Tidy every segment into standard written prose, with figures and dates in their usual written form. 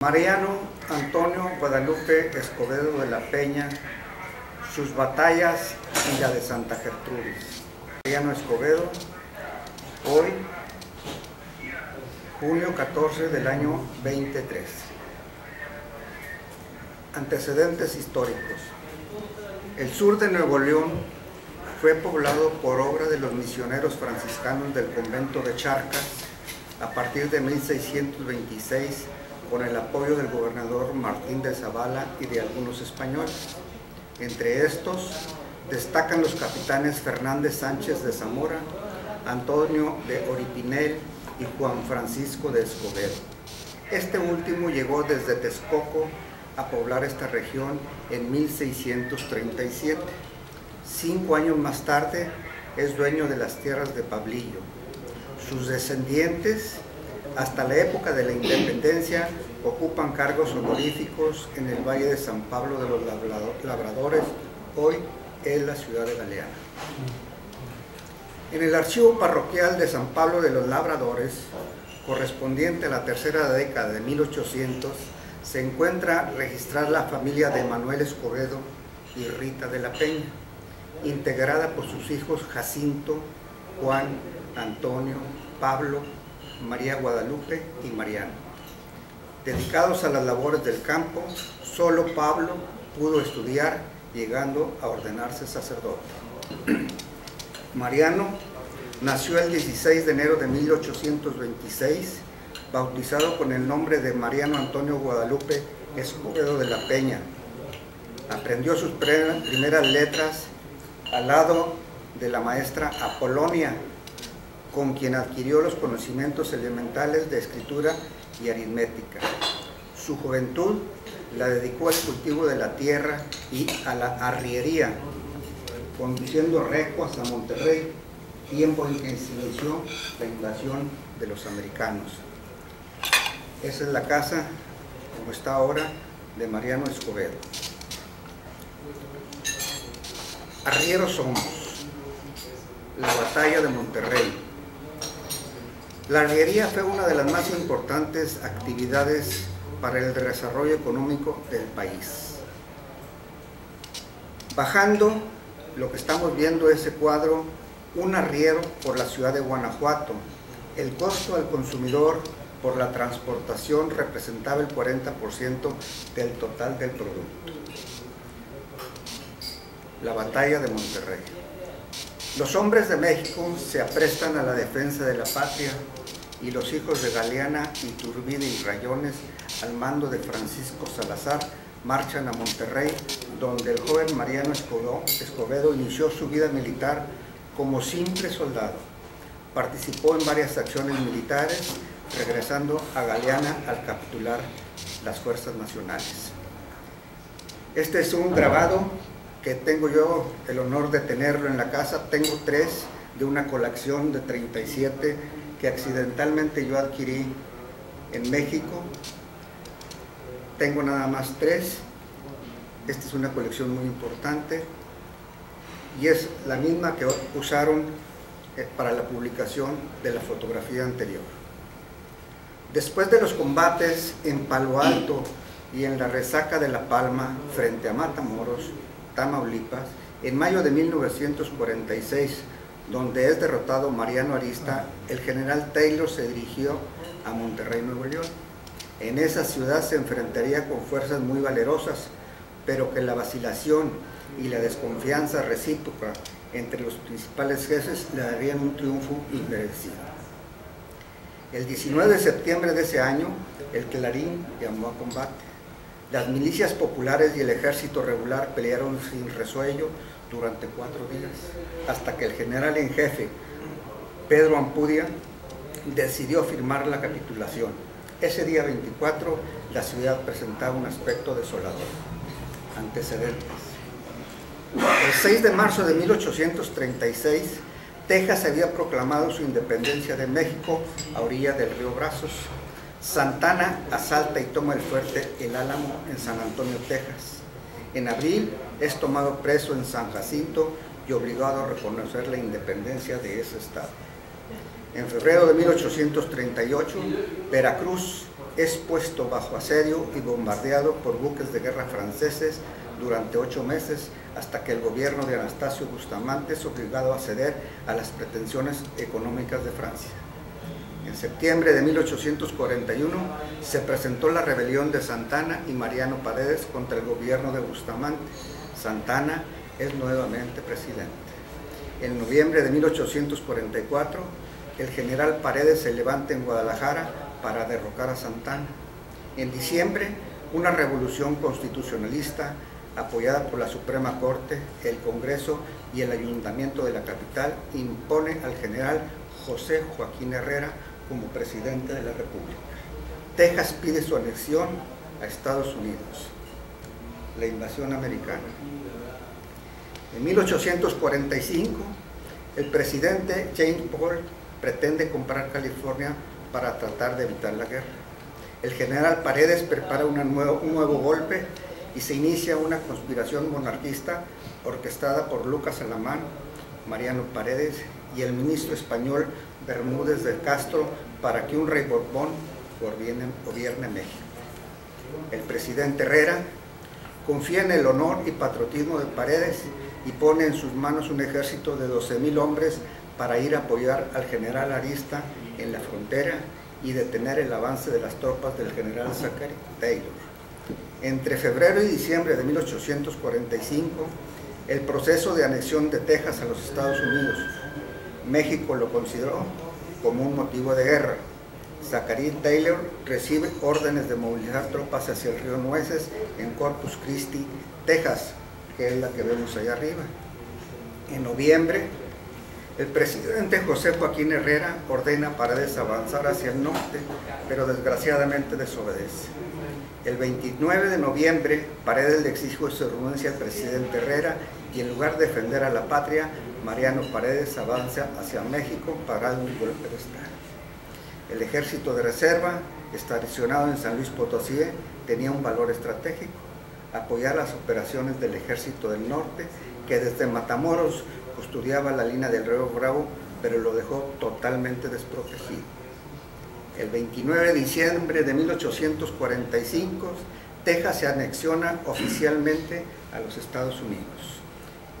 Mariano Antonio Guadalupe Escobedo de la Peña, sus batallas y la de Santa Gertrudis. Mariano Escobedo, hoy, junio 14 del año 23. Antecedentes históricos. El sur de Nuevo León fue poblado por obra de los misioneros franciscanos del convento de Charcas a partir de 1626, con el apoyo del gobernador Martín de Zavala y de algunos españoles. Entre estos destacan los capitanes Fernández Sánchez de Zamora, Antonio de Oripinel y Juan Francisco de Escobedo. Este último llegó desde Texcoco a poblar esta región en 1637. 5 años más tarde es dueño de las tierras de Pablillo. Sus descendientes, hasta la época de la independencia, ocupan cargos honoríficos en el Valle de San Pablo de los Labradores, hoy es la ciudad de Galeana. En el archivo parroquial de San Pablo de los Labradores, correspondiente a la tercera década de 1800, se encuentra registrada la familia de Manuel Escobedo y Rita de la Peña, integrada por sus hijos Jacinto, Juan, Antonio, Pablo, María Guadalupe y Mariano. Dedicados a las labores del campo, solo Pablo pudo estudiar, llegando a ordenarse sacerdote. Mariano nació el 16 de enero de 1826, bautizado con el nombre de Mariano Antonio Guadalupe Escobedo de la Peña. Aprendió sus primeras letras al lado de la maestra Apolonia, con quien adquirió los conocimientos elementales de escritura y aritmética. Su juventud la dedicó al cultivo de la tierra y a la arriería, conduciendo recuas a Monterrey, tiempo en que se inició la invasión de los americanos. Esa es la casa, como está ahora, de Mariano Escobedo. Arrieros somos. La batalla de Monterrey. La arriería fue una de las más importantes actividades para el desarrollo económico del país. Bajando, lo que estamos viendo ese cuadro, un arriero por la ciudad de Guanajuato. El costo al consumidor por la transportación representaba el 40% del total del producto. La batalla de Monterrey. Los hombres de México se aprestan a la defensa de la patria y los hijos de Galeana, Iturbide y Rayones, al mando de Francisco Salazar, marchan a Monterrey, donde el joven Mariano Escobedo inició su vida militar como simple soldado. Participó en varias acciones militares, regresando a Galeana al capitular las fuerzas nacionales. Este es un grabado que tengo yo el honor de tenerlo en la casa. Tengo 3 de una colección de 37 que accidentalmente yo adquirí en México. Tengo nada más 3. Esta es una colección muy importante y es la misma que usaron para la publicación de la fotografía anterior. Después de los combates en Palo Alto y en la resaca de La Palma frente a Matamoros, Tamaulipas, en mayo de 1946, donde es derrotado Mariano Arista, el general Taylor se dirigió a Monterrey, Nuevo León. En esa ciudad se enfrentaría con fuerzas muy valerosas, pero que la vacilación y la desconfianza recíproca entre los principales jefes le darían un triunfo inmerecido. El 19 de septiembre de ese año, el Clarín llamó a combate. Las milicias populares y el ejército regular pelearon sin resuello durante 4 días, hasta que el general en jefe, Pedro Ampudia, decidió firmar la capitulación. Ese día 24, la ciudad presentaba un aspecto desolador. Antecedentes. El 6 de marzo de 1836, Texas había proclamado su independencia de México a orilla del río Brazos. Santana asalta y toma el fuerte El Álamo en San Antonio, Texas. En abril es tomado preso en San Jacinto y obligado a reconocer la independencia de ese estado. En febrero de 1838, Veracruz es puesto bajo asedio y bombardeado por buques de guerra franceses durante 8 meses, hasta que el gobierno de Anastasio Bustamante es obligado a ceder a las pretensiones económicas de Francia. En septiembre de 1841 se presentó la rebelión de Santa Anna y Mariano Paredes contra el gobierno de Bustamante. Santa Anna es nuevamente presidente. En noviembre de 1844, el general Paredes se levanta en Guadalajara para derrocar a Santa Anna. En diciembre, una revolución constitucionalista apoyada por la Suprema Corte, el Congreso y el Ayuntamiento de la capital, impone al general José Joaquín Herrera como presidente de la República. Texas pide su anexión a Estados Unidos. La invasión americana. En 1845, el presidente James Polk pretende comprar California para tratar de evitar la guerra. El general Paredes prepara un nuevo golpe y se inicia una conspiración monarquista orquestada por Lucas Alamán, Mariano Paredes y el ministro español Bermúdez de Castro para que un rey Borbón gobierne México. El presidente Herrera confía en el honor y patriotismo de Paredes y pone en sus manos un ejército de 12,000 hombres para ir a apoyar al general Arista en la frontera y detener el avance de las tropas del general Zachary Taylor. Entre febrero y diciembre de 1845, el proceso de anexión de Texas a los Estados Unidos, México lo consideró como un motivo de guerra. Zachary Taylor recibe órdenes de movilizar tropas hacia el río Nueces en Corpus Christi, Texas, que es la que vemos allá arriba. En noviembre, el presidente José Joaquín Herrera ordena a Paredes avanzar hacia el norte, pero desgraciadamente desobedece. El 29 de noviembre, Paredes le exige su renuncia al presidente Herrera y en lugar de defender a la patria, Mariano Paredes avanza hacia México para dar un golpe de Estado. El ejército de reserva, estacionado en San Luis Potosí, tenía un valor estratégico: apoyar las operaciones del Ejército del Norte, que desde Matamoros custodiaba la línea del río Bravo, pero lo dejó totalmente desprotegido. El 29 de diciembre de 1845, Texas se anexiona oficialmente a los Estados Unidos.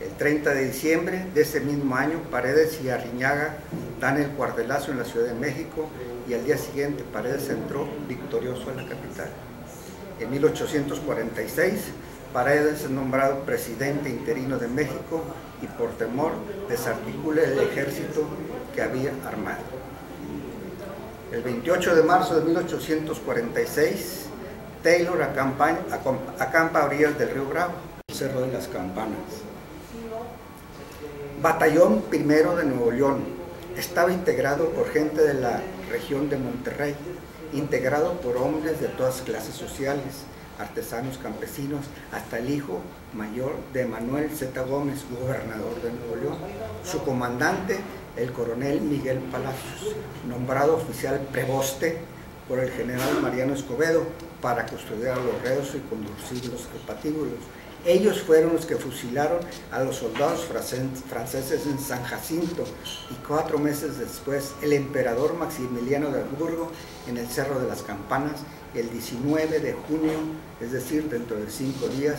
El 30 de diciembre de ese mismo año, Paredes y Arriñaga dan el cuartelazo en la Ciudad de México y al día siguiente Paredes entró victorioso a la capital. En 1846, Paredes es nombrado presidente interino de México y por temor desarticula el ejército que había armado. El 28 de marzo de 1846, Taylor acampa a orillas del río Bravo, el Cerro de las Campanas. Batallón Primero de Nuevo León estaba integrado por gente de la región de Monterrey, integrado por hombres de todas clases sociales, artesanos, campesinos, hasta el hijo mayor de Manuel Z. Gómez, gobernador de Nuevo León. Su comandante, el coronel Miguel Palacios, nombrado oficial preboste por el general Mariano Escobedo para custodiar a los reos y conducirlos al patíbulos. Ellos fueron los que fusilaron a los soldados franceses en San Jacinto y 4 meses después el emperador Maximiliano de Habsburgo en el Cerro de las Campanas el 19 de junio, es decir, dentro de 5 días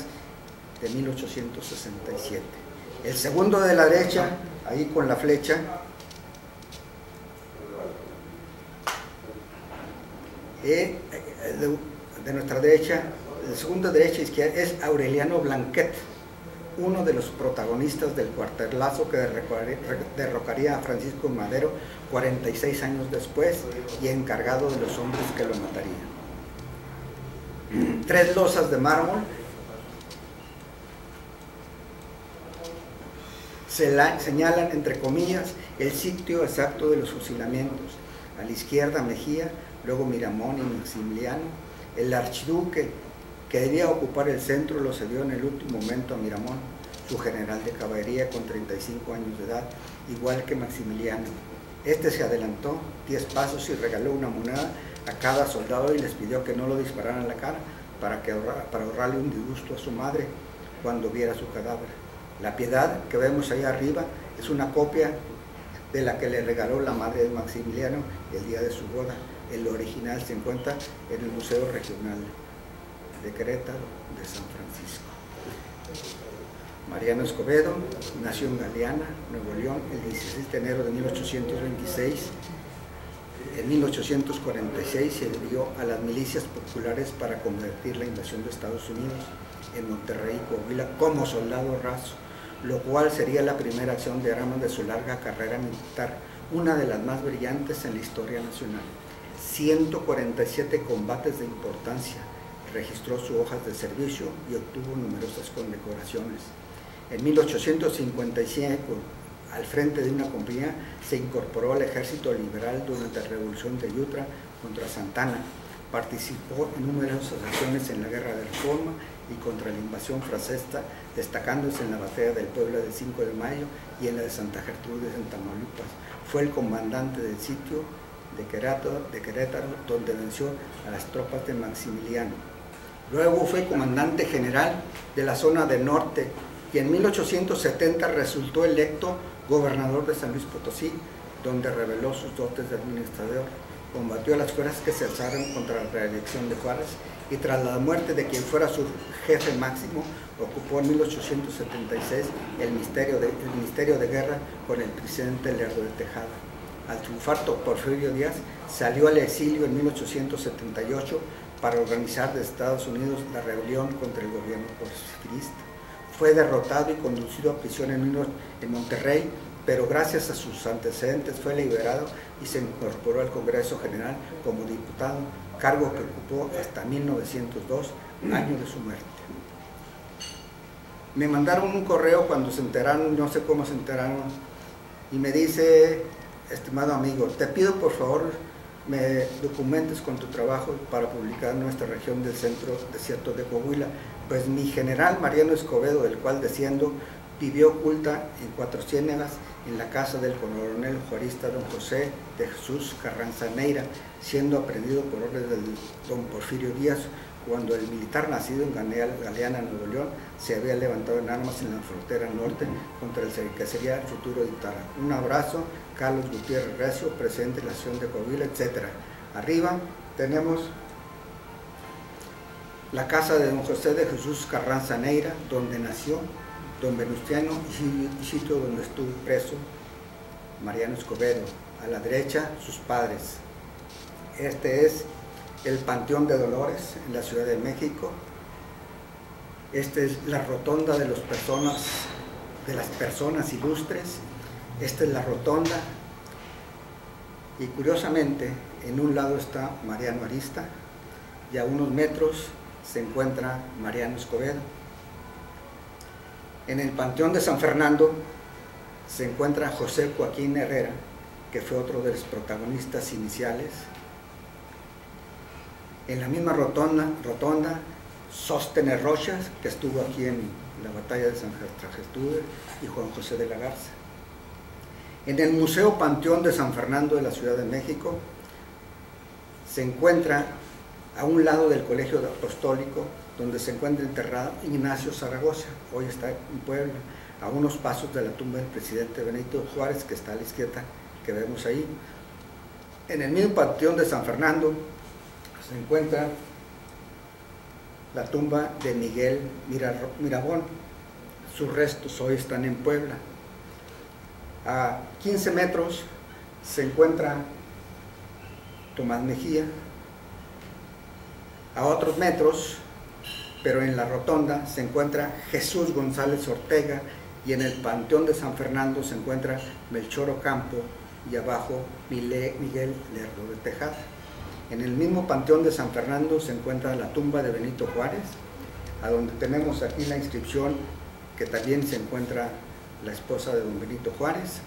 de 1867. El segundo de la derecha, ahí con la flecha, de nuestra derecha, el segundo de derecha a izquierda es Aureliano Blanquet, uno de los protagonistas del cuartelazo que derrocaría a Francisco Madero 46 años después y encargado de los hombres que lo matarían. 3 losas de mármol señalan, entre comillas, el sitio exacto de los fusilamientos. A la izquierda Mejía, luego Miramón y Maximiliano. El archiduque, que debía ocupar el centro, lo cedió en el último momento a Miramón, su general de caballería con 35 años de edad, igual que Maximiliano. Este se adelantó 10 pasos y regaló una moneda a cada soldado y les pidió que no lo dispararan en la cara para ahorrarle un disgusto a su madre cuando viera su cadáver. La piedad que vemos ahí arriba es una copia de la que le regaló la madre de Maximiliano el día de su boda. El original se encuentra en el Museo Regional de Querétaro de San Francisco. Mariano Escobedo nació en Galeana, Nuevo León, el 16 de enero de 1826. En 1846 se adhirió a las milicias populares para convertir la invasión de Estados Unidos en Monterrey, Coahuila, como soldado raso, lo cual sería la primera acción de armas de su larga carrera militar, una de las más brillantes en la historia nacional. 147 combates de importancia, registró sus hojas de servicio y obtuvo numerosas condecoraciones. En 1855, al frente de una compañía, se incorporó al ejército liberal durante la Revolución de Yutra contra Santana. Participó en numerosas acciones en la Guerra de Reforma y contra la invasión francesa, destacándose en la batalla del Puebla del 5 de mayo y en la de Santa Gertrudis en Tamaulipas. Fue el comandante del sitio de Querétaro, donde venció a las tropas de Maximiliano. Luego fue comandante general de la zona del norte y en 1870 resultó electo gobernador de San Luis Potosí, donde reveló sus dotes de administrador. Combatió a las fuerzas que se alzaron contra la reelección de Juárez y tras la muerte de quien fuera su jefe máximo, ocupó en 1876 el Ministerio de Guerra con el presidente Lerdo de Tejada. Al triunfar Porfirio Díaz, salió al exilio en 1878 para organizar de Estados Unidos la rebelión contra el gobierno porfirista. Fue derrotado y conducido a prisión en Monterrey, pero gracias a sus antecedentes fue liberado y se incorporó al Congreso General como diputado, cargo que ocupó hasta 1902, año de su muerte. Me mandaron un correo cuando se enteraron, no sé cómo se enteraron, y me dice: estimado amigo, te pido por favor me documentes con tu trabajo para publicar en nuestra región del centro desierto de Coahuila, pues mi general Mariano Escobedo, del cual desciendo, vivió oculta en Cuatro Ciénegas, en la casa del coronel juarista don José de Jesús Carranza Neira, siendo aprehendido por orden del don Porfirio Díaz, cuando el militar nacido en Galeana, Nuevo León, se había levantado en armas en la frontera norte contra el que sería el futuro dictador. Un abrazo, Carlos Gutiérrez Recio, presidente de la Nación de Coahuila, etc. Arriba tenemos la casa de don José de Jesús Carranza Neira, donde nació don Venustiano, y sitio donde estuvo preso Mariano Escobedo. A la derecha, sus padres. Este es el Panteón de Dolores en la Ciudad de México. Esta es la rotonda de las personas ilustres. Esta es la rotonda. Y curiosamente, en un lado está Mariano Arista y a unos metros se encuentra Mariano Escobedo. En el Panteón de San Fernando se encuentra José Joaquín Herrera, que fue otro de los protagonistas iniciales. En la misma rotonda, Sóstenes Rochas, que estuvo aquí en la batalla de Santa Gertrudis, y Juan José de la Garza. En el Museo Panteón de San Fernando de la Ciudad de México se encuentra a un lado del Colegio Apostólico, donde se encuentra enterrado Ignacio Zaragoza, hoy está en Puebla, a unos pasos de la tumba del presidente Benito Juárez, que está a la izquierda, que vemos ahí. En el mismo Panteón de San Fernando se encuentra la tumba de Miguel Mirabón. Sus restos hoy están en Puebla. A 15 metros se encuentra Tomás Mejía. A otros metros, pero en la rotonda, se encuentra Jesús González Ortega, y en el Panteón de San Fernando se encuentra Melchor Ocampo, y abajo Miguel Lerdo de Tejada. En el mismo Panteón de San Fernando se encuentra la tumba de Benito Juárez, a donde tenemos aquí la inscripción que también se encuentra la esposa de don Benito Juárez.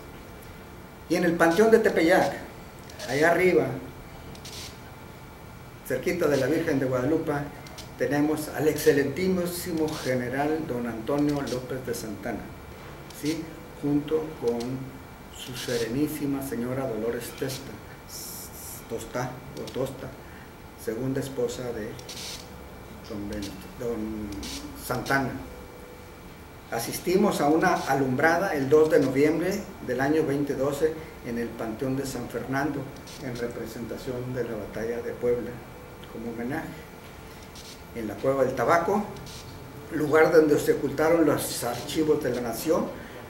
Y en el Panteón de Tepeyac, allá arriba, cerquita de la Virgen de Guadalupe, tenemos al excelentísimo general don Antonio López de Santana, ¿sí?, junto con su serenísima señora Dolores Tosta, segunda esposa de don Santana. Asistimos a una alumbrada el 2 de noviembre del año 2012 en el Panteón de San Fernando, en representación de la Batalla de Puebla, como homenaje. En la Cueva del Tabaco, lugar donde se ocultaron los archivos de la nación,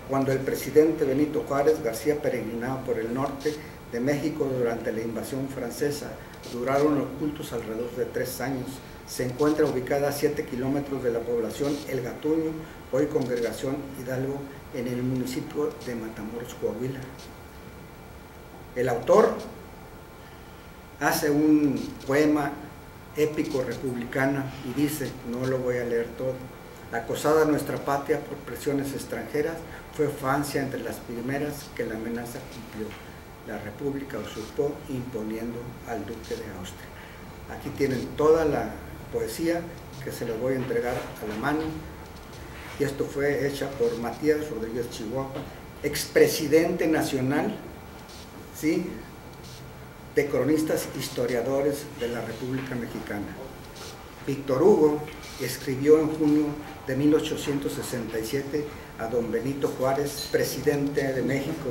cuando el presidente Benito Juárez García peregrinaba por el norte de México durante la invasión francesa. Duraron ocultos alrededor de 3 años. Se encuentra ubicada a 7 kilómetros de la población El Gatuño, hoy Congregación Hidalgo, en el municipio de Matamoros, Coahuila. El autor hace un poema épico republicana y dice, no lo voy a leer todo: acosada nuestra patria por presiones extranjeras, fue Francia entre las primeras que la amenaza cumplió. La República usurpó imponiendo al Duque de Austria. Aquí tienen toda la poesía que se les voy a entregar a la mano, y esto fue hecha por Matías Rodríguez Chihuahua, expresidente nacional, ¿sí?, de cronistas historiadores de la República Mexicana. Víctor Hugo escribió en junio de 1867 a don Benito Juárez, presidente de México,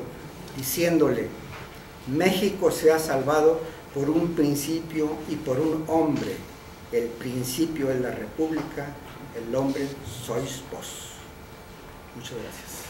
diciéndole: México se ha salvado por un principio y por un hombre. El principio es la República, el hombre sois vos. Muchas gracias.